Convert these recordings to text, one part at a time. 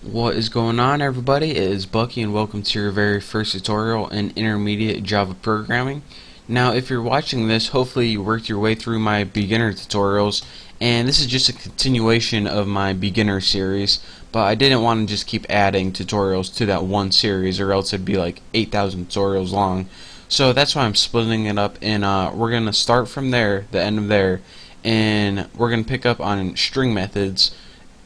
What is going on, everybody? It is Bucky and welcome to your very first tutorial in intermediate Java programming. Now if you're watching this, hopefully you worked your way through my beginner tutorials, and this is just a continuation of my beginner series, but I didn't want to just keep adding tutorials to that one series or else it'd be like 8,000 tutorials long. So that's why I'm splitting it up, and we're going to start from there, the end of there, and we're going to pick up on string methods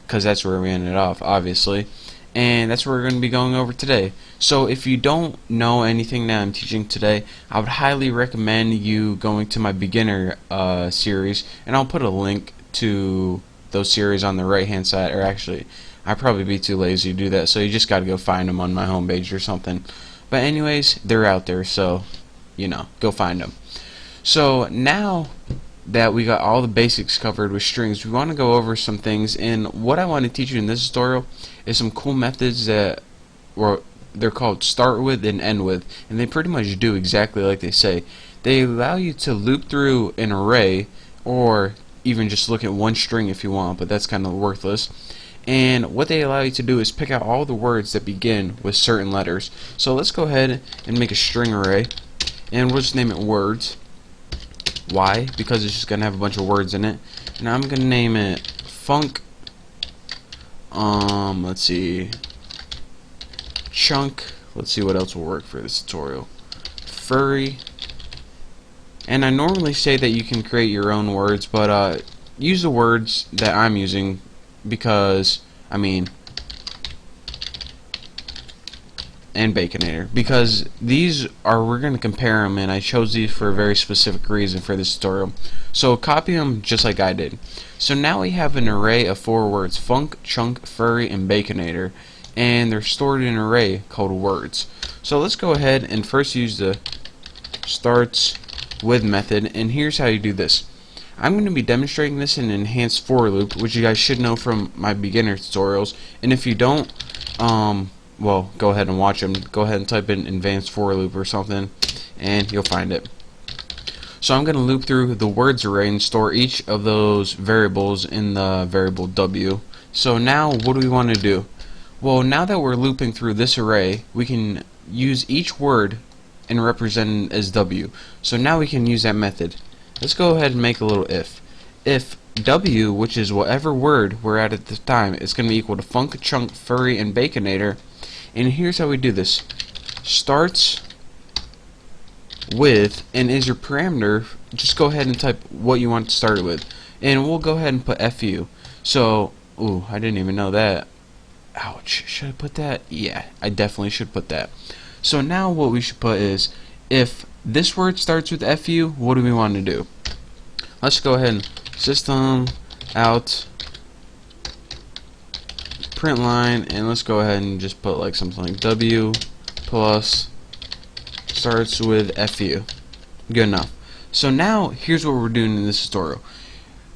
because that's where we ended off, obviously. And that's what we're going to be going over today. So if you don't know anything that I'm teaching today, I would highly recommend you going to my beginner series, and I'll put a link to those series on the right hand side, or actually I'd probably be too lazy to do that, so you just got to go find them on my homepage or something. But anyways, they're out there, so go find them. So now that we got all the basics covered with strings, we want to go over some things, and what I want to teach you in this tutorial is some cool methods that they're called start with and end with, and they pretty much do exactly like they say. They allow you to loop through an array, or even just look at one string if you want, but that's kind of worthless. And what they allow you to do is pick out all the words that begin with certain letters. So let's go ahead and make a string array, and we'll just name it words. Why? Because it's just gonna have a bunch of words in it, and I'm gonna name it funk. Let's see, chunk. Let's see what else will work for this tutorial. Furry. And I normally say that you can create your own words, but use the words that I'm using because and Baconator, because these are, we're going to compare them, and I chose these for a very specific reason for this tutorial. So copy them just like I did. So now we have an array of 4 words: funk, chunk, furry, and Baconator, and they're stored in an array called words. So let's go ahead and first use the starts with method, and here's how you do this. I'm going to be demonstrating this in an enhanced for loop, which you guys should know from my beginner tutorials, and if you don't, well, go ahead and watch them. Go ahead and type in advanced for loop or something, and you'll find it. So I'm going to loop through the words array and store each of those variables in the variable w. So now what do we want to do? Well, now that we're looping through this array, we can use each word and represent it as w. So now we can use that method. Let's go ahead and make a little if. If w, which is whatever word we're at the time, is going to be equal to funk, chunk, furry, and Baconator. And here's how we do this. Starts with, and is your parameter, just go ahead and type what you want to start it with. And we'll go ahead and put fu. So, ooh, I didn't even know that. Ouch, should I put that? Yeah, I definitely should put that. So now what we should put is, if this word starts with fu, what do we want to do? Let's go ahead and system out print line, and let's go ahead and just put like something like w plus starts with fu. Good enough. So now here's what we're doing in this tutorial.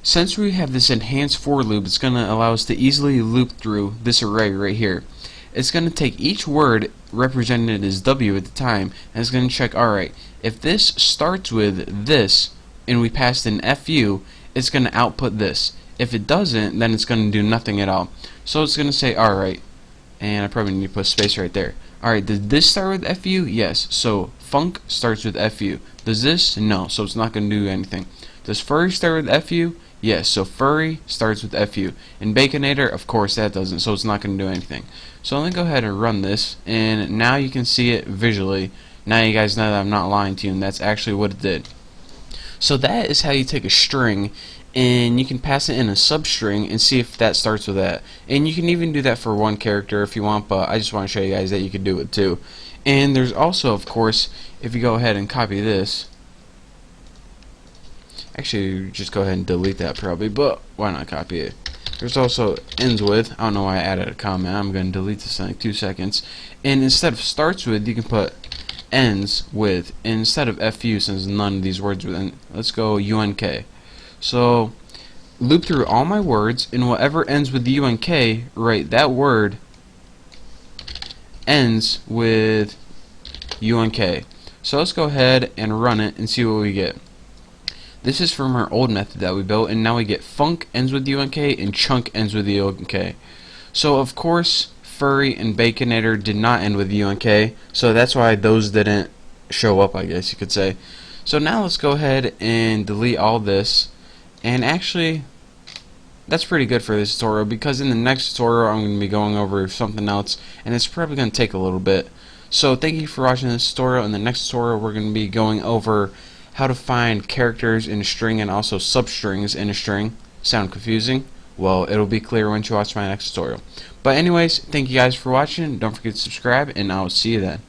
Since we have this enhanced for loop, it's going to allow us to easily loop through this array right here. It's going to take each word represented as w at the time, and it's going to check, alright, if this starts with this and we passed in fu, it's going to output this. If it doesn't, then it's going to do nothing at all. So it's going to say, alright, and I probably need to put a space right there. Alright, did this start with fu? Yes. So funk starts with fu. Does this? No. So it's not going to do anything. Does furry start with fu? Yes. So furry starts with fu. And Baconator, of course, that doesn't. So it's not going to do anything. So let me go ahead and run this, and now you can see it visually. Now you guys know that I'm not lying to you, and that's actually what it did. So that is how you take a string, and you can pass it in a substring and see if that starts with that. And you can even do that for one character if you want, but I just want to show you guys that you can do it too. And there's also, of course, if you go ahead and copy this, actually just go ahead and delete that probably, but why not copy it? There's also ends with. I don't know why I added a comment. I'm going to delete this in like 2 seconds. And instead of starts with, you can put ends with. And instead of fu, since none of these words within, let's go unk. So loop through all my words, and whatever ends with unk, right, that word ends with unk. So let's go ahead and run it and see what we get. This is from our old method that we built, and now we get funk ends with unk and chunk ends with unk. So of course Furry and Baconator did not end with UNK, so that's why those didn't show up, I guess you could say. So now let's go ahead and delete all this, and actually that's pretty good for this tutorial, because in the next tutorial I'm going to be going over something else, and it's probably going to take a little bit. So thank you for watching this tutorial. In the next tutorial we're going to be going over how to find characters in a string and also substrings in a string. Sound confusing? Well, it'll be clear once you watch my next tutorial. But anyways, thank you guys for watching. Don't forget to subscribe, and I'll see you then.